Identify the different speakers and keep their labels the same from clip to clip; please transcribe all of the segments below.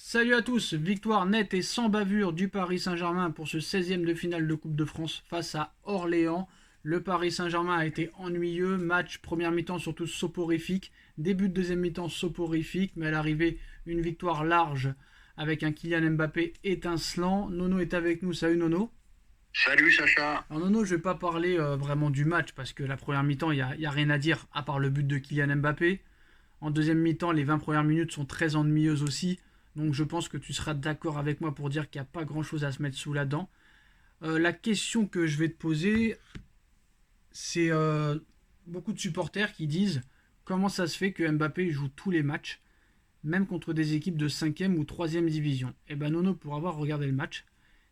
Speaker 1: Salut à tous, victoire nette et sans bavure du Paris Saint-Germain pour ce 16e de finale de Coupe de France face à Orléans. Le Paris Saint-Germain a été ennuyeux, match première mi-temps surtout soporifique, début de deuxième mi-temps soporifique, mais à l'arrivée une victoire large avec un Kylian Mbappé étincelant. Nono est avec nous, salut Nono.
Speaker 2: Salut Sacha.
Speaker 1: Alors Nono, je vais pas parler vraiment du match parce que la première mi-temps, y a rien à dire à part le but de Kylian Mbappé. En deuxième mi-temps, les 20 premières minutes sont très ennuyeuses aussi. Donc je pense que tu seras d'accord avec moi pour dire qu'il n'y a pas grand-chose à se mettre sous la dent. La question que je vais te poser, c'est beaucoup de supporters qui disent comment ça se fait que Mbappé joue tous les matchs, même contre des équipes de cinquième ou troisième division. Et ben Nono, pour avoir regardé le match,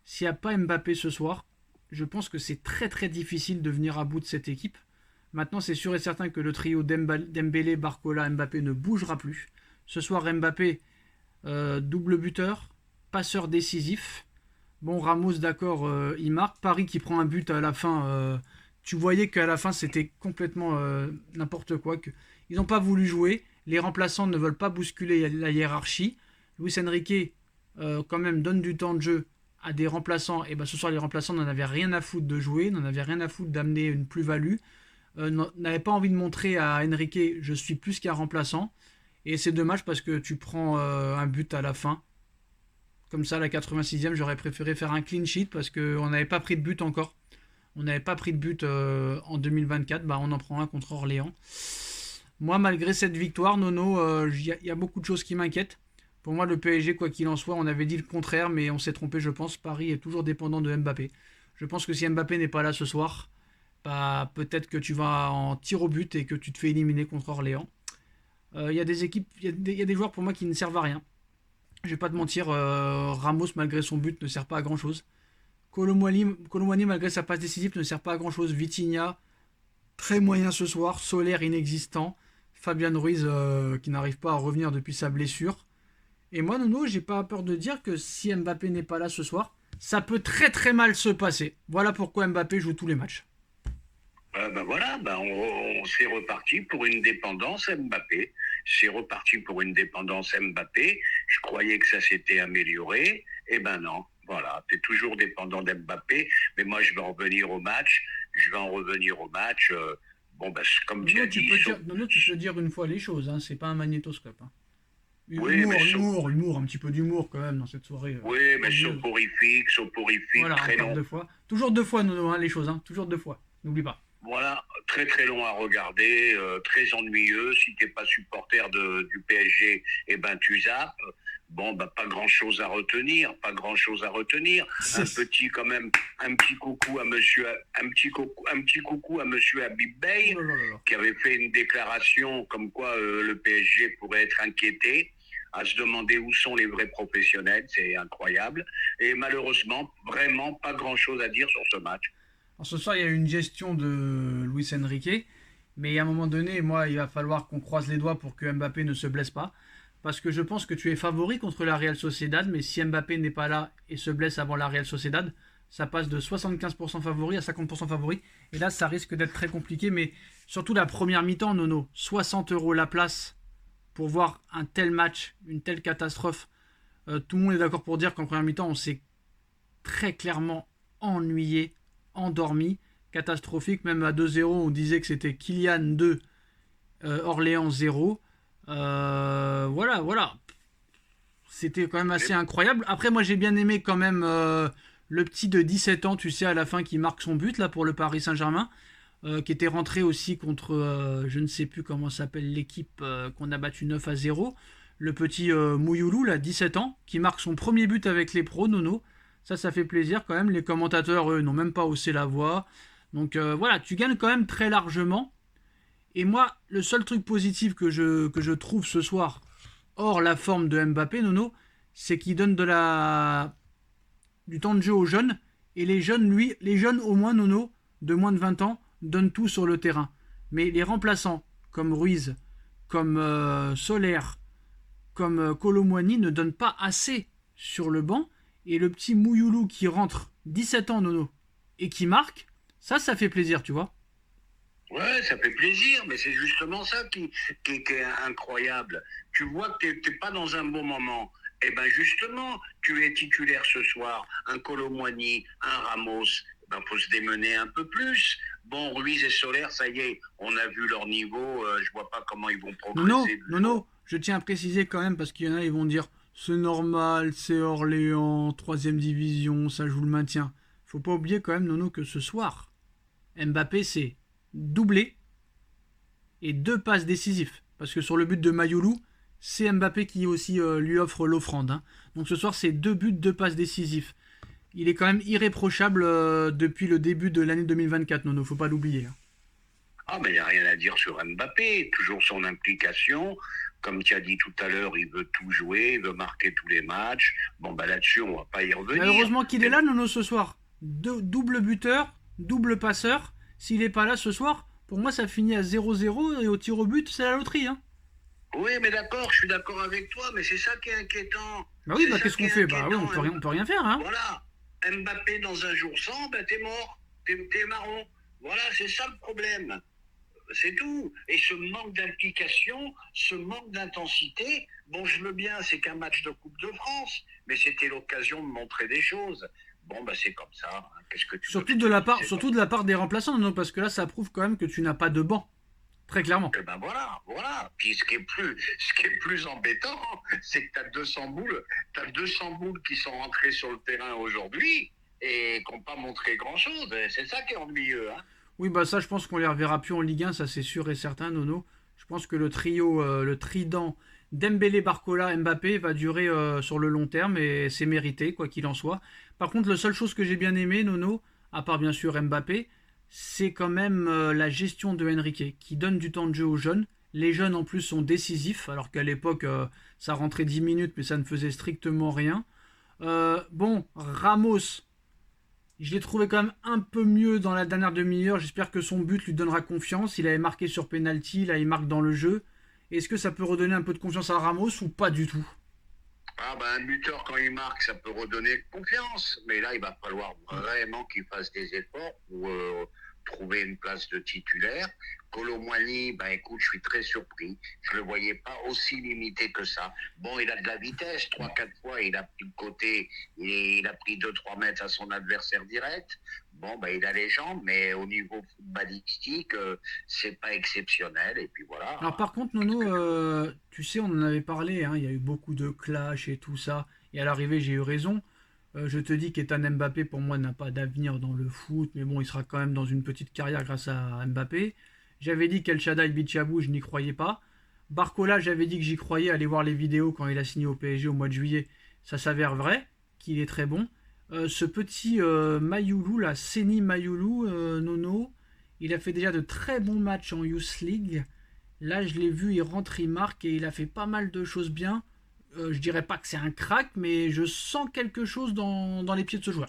Speaker 1: s'il n'y a pas Mbappé ce soir, je pense que c'est très très difficile de venir à bout de cette équipe. Maintenant, c'est sûr et certain que le trio Dembélé, Barcola, Mbappé ne bougera plus. Ce soir, Mbappé, double buteur, passeur décisif. Bon, Ramos, d'accord, il marque. Paris qui prend un but à la fin. Tu voyais qu'à la fin, c'était complètement n'importe quoi. Ils n'ont pas voulu jouer. Les remplaçants ne veulent pas bousculer la hiérarchie. Luis Enrique, quand même, donne du temps de jeu à des remplaçants. Et ben, ce soir, les remplaçants n'en avaient rien à foutre de jouer, n'en avaient rien à foutre d'amener une plus-value. N'avait pas envie de montrer à Enrique je suis plus qu'un remplaçant. Et c'est dommage parce que tu prends un but à la fin. Comme ça, à la 86e, j'aurais préféré faire un clean sheet parce qu'on n'avait pas pris de but encore. On n'avait pas pris de but en 2024. Bah, on en prend un contre Orléans. Moi, malgré cette victoire, Nono, y a beaucoup de choses qui m'inquiètent. Pour moi, le PSG, quoi qu'il en soit, on avait dit le contraire, mais on s'est trompé, je pense. Paris est toujours dépendant de Mbappé. Je pense que si Mbappé n'est pas là ce soir, bah, peut-être que tu vas en tir au but et que tu te fais éliminer contre Orléans. Il y a des équipes, y a des joueurs pour moi qui ne servent à rien. Je vais pas te mentir, Ramos, malgré son but, ne sert pas à grand chose. Colomwani, malgré sa passe décisive, ne sert pas à grand chose. Vitinha, très moyen ce soir. Solaire, inexistant. Fabian Ruiz, qui n'arrive pas à revenir depuis sa blessure. Et moi, Nono, j'ai pas peur de dire que si Mbappé n'est pas là ce soir, ça peut très très mal se passer. Voilà pourquoi Mbappé joue tous les matchs.
Speaker 2: Voilà, on s'est reparti pour une dépendance Mbappé. C'est reparti pour une dépendance Mbappé. Je croyais que ça s'était amélioré. Eh ben non, voilà, tu es toujours dépendant d'Mbappé. Mais moi, je vais en revenir au match. Je vais en revenir au match. Comme tu
Speaker 1: Nono,
Speaker 2: as dit,
Speaker 1: Nono, tu peux dire une fois les choses, hein, c'est pas un magnétoscope. Hein.
Speaker 2: oui, mais
Speaker 1: Humour, un petit peu d'humour quand même dans cette soirée
Speaker 2: oui, mais
Speaker 1: odieuse.
Speaker 2: soporifique,
Speaker 1: Voilà,
Speaker 2: très
Speaker 1: encore
Speaker 2: long.
Speaker 1: deux fois. Toujours deux fois, Nono, hein, les choses, hein, toujours deux fois. N'oublie pas.
Speaker 2: Voilà, très très long à regarder, très ennuyeux. Si t'es pas supporter du PSG, eh ben tu zappes. Bon, pas grand chose à retenir, pas grand chose à retenir. Un petit quand même, un petit coucou à monsieur, un petit coucou à monsieur Habib
Speaker 1: Oh
Speaker 2: Bey,
Speaker 1: là là là là.
Speaker 2: qui avait fait une déclaration comme quoi le PSG pourrait être inquiété, à se demander où sont les vrais professionnels, c'est incroyable. Et malheureusement, vraiment pas grand chose à dire sur ce match.
Speaker 1: Alors, ce soir, il y a eu une gestion de Luis Enrique, mais à un moment donné, moi, il va falloir qu'on croise les doigts pour que Mbappé ne se blesse pas. Parce que je pense que tu es favori contre la Real Sociedad, mais si Mbappé n'est pas là et se blesse avant la Real Sociedad, ça passe de 75% favori à 50% favori. Et là, ça risque d'être très compliqué, mais surtout la première mi-temps, Nono. 60 € la place pour voir un tel match, une telle catastrophe. Tout le monde est d'accord pour dire qu'en première mi-temps, on s'est très clairement ennuyé, endormi, catastrophique. Même à 2-0, on disait que c'était Kylian 2, Orléans 0. Voilà. C'était quand même assez incroyable. Après, moi, j'ai bien aimé quand même le petit de 17 ans, tu sais, à la fin, qui marque son but là pour le Paris Saint-Germain, qui était rentré aussi contre, je ne sais plus comment s'appelle l'équipe qu'on a battu 9-0. Le petit Mouyoulou, là, 17 ans, qui marque son premier but avec les pros, Nono. Ça fait plaisir quand même. Les commentateurs, eux, n'ont même pas haussé la voix. Donc voilà, tu gagnes quand même très largement. Et moi, le seul truc positif que je trouve ce soir, hors la forme de Mbappé, Nono, c'est qu'il donne du temps de jeu aux jeunes. Et les jeunes au moins, Nono, de moins de 20 ans, donnent tout sur le terrain. Mais les remplaçants, comme Ruiz, comme Solaire, comme Colomwani, ne donnent pas assez sur le banc. Et le petit Mouyoulou qui rentre 17 ans, Nono, et qui marque, ça fait plaisir, tu vois.
Speaker 2: Ouais, ça fait plaisir, mais c'est justement ça qui est incroyable. Tu vois que t'es pas dans un bon moment. Eh ben justement, tu es titulaire ce soir, un Kolo Muani, un Ramos, ben faut se démener un peu plus. Bon, Ruiz et Soler, ça y est, on a vu leur niveau, je vois pas comment ils vont
Speaker 1: Non,
Speaker 2: progresser du
Speaker 1: non,
Speaker 2: jour.
Speaker 1: non, je tiens à préciser quand même parce qu'il y en a, ils vont dire c'est normal, c'est Orléans, troisième division, ça joue le maintien. Faut pas oublier quand même, Nono, que ce soir, Mbappé c'est doublé et deux passes décisives. Parce que sur le but de Mayoulou, c'est Mbappé qui aussi lui offre l'offrande, hein. Donc ce soir, c'est deux buts, deux passes décisives. Il est quand même irréprochable depuis le début de l'année 2024, Nono, faut pas l'oublier, hein.
Speaker 2: Ah, mais il n'y a rien à dire sur Mbappé, toujours son implication. Comme tu as dit tout à l'heure, il veut tout jouer, il veut marquer tous les matchs. Bon, bah là-dessus, on va pas y
Speaker 1: Bah,
Speaker 2: revenir.
Speaker 1: heureusement qu'il est là, Nono, ce soir. Double buteur, double passeur. S'il est pas là ce soir, pour moi, ça finit à 0-0 et au tir au but, c'est la loterie, hein.
Speaker 2: Oui, mais d'accord, je suis d'accord avec toi, mais c'est ça qui est inquiétant.
Speaker 1: Bah oui,
Speaker 2: C'est
Speaker 1: bah
Speaker 2: ça
Speaker 1: qu'est-ce
Speaker 2: qui
Speaker 1: qu'on
Speaker 2: est
Speaker 1: fait? Bah oui,
Speaker 2: inquiétant.
Speaker 1: on peut rien faire, hein.
Speaker 2: Voilà. Mbappé dans un jour sans, ben t'es mort. T'es marron. Voilà, c'est ça le problème. C'est tout. Et ce manque d'implication, ce manque d'intensité, bon, je veux bien, c'est qu'un match de Coupe de France, mais c'était l'occasion de montrer des choses. Bon, bah c'est comme ça, hein. Qu'est-ce que tu veux que
Speaker 1: Surtout
Speaker 2: je
Speaker 1: de
Speaker 2: te
Speaker 1: la
Speaker 2: dise?
Speaker 1: part,
Speaker 2: C'est comme
Speaker 1: surtout de la part des remplaçants, Nono, parce que là, ça prouve quand même que tu n'as pas de banc. Très clairement.
Speaker 2: eh ben voilà, voilà. Puis ce qui est plus embêtant, c'est que t'as 200 boules qui sont rentrées sur le terrain aujourd'hui et qui n'ont pas montré grand-chose. C'est ça qui est ennuyeux, hein.
Speaker 1: Oui, bah ça, je pense qu'on les reverra plus en Ligue 1, ça c'est sûr et certain, Nono. Je pense que le trio, le trident Dembélé, Barcola, Mbappé va durer sur le long terme et c'est mérité, quoi qu'il en soit. Par contre, la seule chose que j'ai bien aimé, Nono, à part bien sûr Mbappé, c'est quand même la gestion de Enrique, qui donne du temps de jeu aux jeunes. Les jeunes en plus sont décisifs, alors qu'à l'époque, ça rentrait 10 minutes, mais ça ne faisait strictement rien. Bon, Ramos, je l'ai trouvé quand même un peu mieux dans la dernière demi-heure. J'espère que son but lui donnera confiance. Il avait marqué sur penalty, là il marque dans le jeu. Est-ce que ça peut redonner un peu de confiance à Ramos ou pas du tout?
Speaker 2: Ah ben, un buteur, quand il marque, ça peut redonner confiance. Mais là, il va falloir vraiment qu'il fasse des efforts pour trouver une place de titulaire. Colomwani, ben écoute, je suis très surpris. Je le voyais pas aussi limité que ça. Bon, il a de la vitesse. 3, 4 fois, il a pris le côté. Il a pris 2, 3 mètres à son adversaire direct. Bon, ben il a les jambes, mais au niveau footballistique, c'est pas exceptionnel. Et puis voilà.
Speaker 1: Alors par contre,
Speaker 2: Qu'est-ce
Speaker 1: Nono,
Speaker 2: que tu veux?
Speaker 1: tu sais, on en avait parlé, hein, il y a eu beaucoup de clash et tout ça. Et à l'arrivée, j'ai eu raison. Je te dis qu'Ethan Mbappé, pour moi, n'a pas d'avenir dans le foot, mais bon, il sera quand même dans une petite carrière grâce à Mbappé. J'avais dit qu'El Shaddai Bichabou, je n'y croyais pas. Barcola, j'avais dit que j'y croyais, aller voir les vidéos quand il a signé au PSG au mois de juillet. Ça s'avère vrai, qu'il est très bon. Ce petit Mayoulou, là, Seni Mayoulou, Nono, il a fait déjà de très bons matchs en Youth League. Là, je l'ai vu, il rentre, il marque et il a fait pas mal de choses bien. Je dirais pas que c'est un crack, mais je sens quelque chose dans les pieds de ce joueur.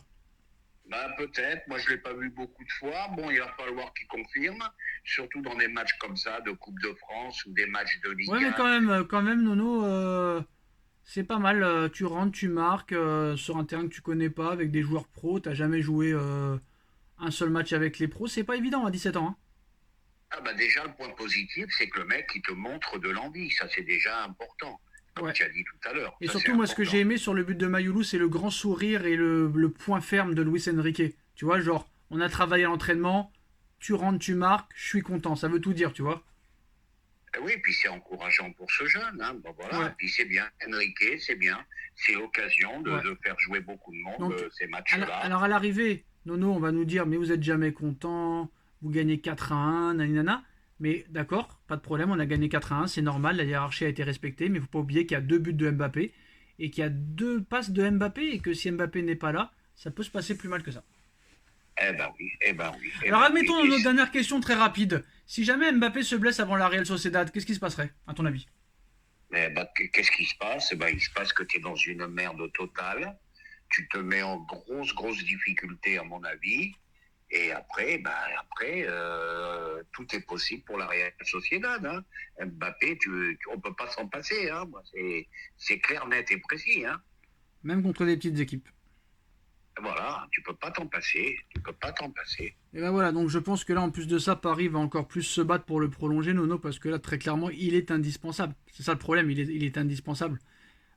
Speaker 2: Ben, peut-être, moi je l'ai pas vu beaucoup de fois. Bon, il va falloir qu'il confirme, surtout dans des matchs comme ça, de Coupe de France ou des matchs de
Speaker 1: Ouais,
Speaker 2: Ligue
Speaker 1: mais
Speaker 2: 1.
Speaker 1: quand même, Nono, c'est pas mal. Tu rentres, tu marques sur un terrain que tu connais pas avec des joueurs pros. T'as jamais joué un seul match avec les pros. C'est pas évident à 17 ans, hein.
Speaker 2: Ah ben déjà, le point positif, c'est que le mec, il te montre de l'envie. Ça, c'est déjà important, comme
Speaker 1: Ouais.
Speaker 2: tu as dit tout à l'heure.
Speaker 1: Et
Speaker 2: Ça, c'est
Speaker 1: surtout, moi, ce que j'ai
Speaker 2: important.
Speaker 1: aimé sur le but de Mayoulou, c'est le grand sourire et le point ferme de Luis Enrique. Tu vois, genre, on a travaillé à l'entraînement, tu rentres, tu marques, je suis content. Ça veut tout dire, tu vois.
Speaker 2: Oui, puis c'est encourageant pour ce jeune. Hein. Bon, voilà,
Speaker 1: Ouais,
Speaker 2: puis c'est bien. Enrique, c'est bien. C'est l'occasion de,
Speaker 1: ouais.
Speaker 2: de faire jouer beaucoup de monde
Speaker 1: Donc,
Speaker 2: ces matchs-là.
Speaker 1: alors à l'arrivée, Nono, on va nous dire, mais vous êtes jamais content, vous gagnez 4-1, naninana. Mais d'accord, pas de problème, on a gagné 4-1, c'est normal, la hiérarchie a été respectée, mais il ne faut pas oublier qu'il y a deux buts de Mbappé et qu'il y a deux passes de Mbappé et que si Mbappé n'est pas là, ça peut se passer plus mal que ça.
Speaker 2: Eh ben oui, eh ben oui, eh
Speaker 1: Alors
Speaker 2: ben oui.
Speaker 1: admettons notre dernière question très rapide. Si jamais Mbappé se blesse avant la Real Sociedad, qu'est-ce qui se passerait, à ton avis?
Speaker 2: Eh ben, qu'est-ce qui se passe? Eh ben, il se passe que tu es dans une merde totale. Tu te mets en grosse, grosse difficulté, à mon avis. Et après, tout est possible pour la Real Sociedad. Hein. Mbappé, on peut pas s'en passer. Hein. Moi, c'est clair, net et précis. Hein.
Speaker 1: Même contre des petites équipes.
Speaker 2: Voilà, tu peux pas t'en passer. Tu peux pas t'en passer.
Speaker 1: Et ben voilà, donc je pense que là, en plus de ça, Paris va encore plus se battre pour le prolonger, Nono, parce que là, très clairement, il est indispensable. C'est ça le problème, il est indispensable.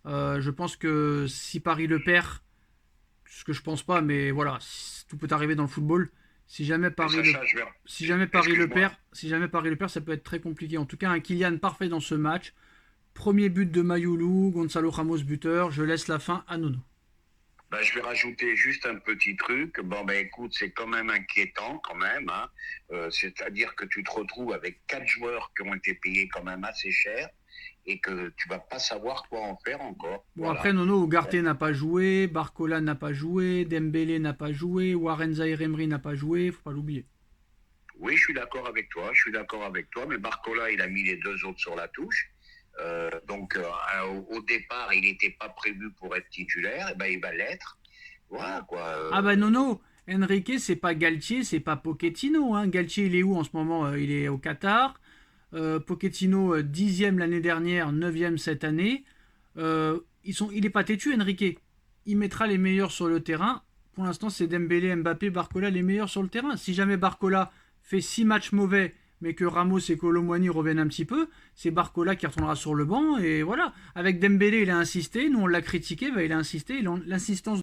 Speaker 1: Je pense que si Paris le perd, ce que je pense pas, mais voilà, tout peut arriver dans le football. Si jamais
Speaker 2: Mais
Speaker 1: Paris le,
Speaker 2: Sacha, je vais...
Speaker 1: si jamais Paris le
Speaker 2: Excuse-moi.
Speaker 1: perd, si jamais Paris le perd, ça peut être très compliqué. En tout cas, un Kylian parfait dans ce match. Premier but de Mayoulou, Gonzalo Ramos buteur. Je laisse la fin à Nono.
Speaker 2: Ben, je vais rajouter juste un petit truc. Bon, ben écoute, c'est quand même inquiétant, quand même. Hein. C'est-à-dire que tu te retrouves avec 4 joueurs qui ont été payés quand même assez cher et que tu vas pas savoir quoi en faire encore.
Speaker 1: Bon, après,
Speaker 2: Voilà.
Speaker 1: Nono, Ugarte n'a pas joué, Barcola n'a pas joué, Dembélé n'a pas joué, Warren Zaïre-Emery n'a pas joué, faut pas l'oublier.
Speaker 2: Oui, je suis d'accord avec toi. Je suis d'accord avec toi. Mais Barcola, il a mis les 2 autres sur la touche. Au départ, il n'était pas prévu pour être titulaire. Et ben, il va l'être. Voilà quoi.
Speaker 1: Ah bah Nono, Enrique, c'est pas Galtier, c'est pas Pochettino. Hein. Galtier, il est où en ce moment? Il est au Qatar. Pochettino, 10e l'année dernière, 9e cette année. Il est pas têtu, Enrique. Il mettra les meilleurs sur le terrain. Pour l'instant, c'est Dembélé, Mbappé, Barcola les meilleurs sur le terrain. Si jamais Barcola fait 6 matchs mauvais, mais que Ramos et Colomwani reviennent un petit peu, c'est Barcola qui retournera sur le banc. Et voilà. Avec Dembélé, il a insisté. Nous, on l'a critiqué. Bah, il a insisté. L'insistance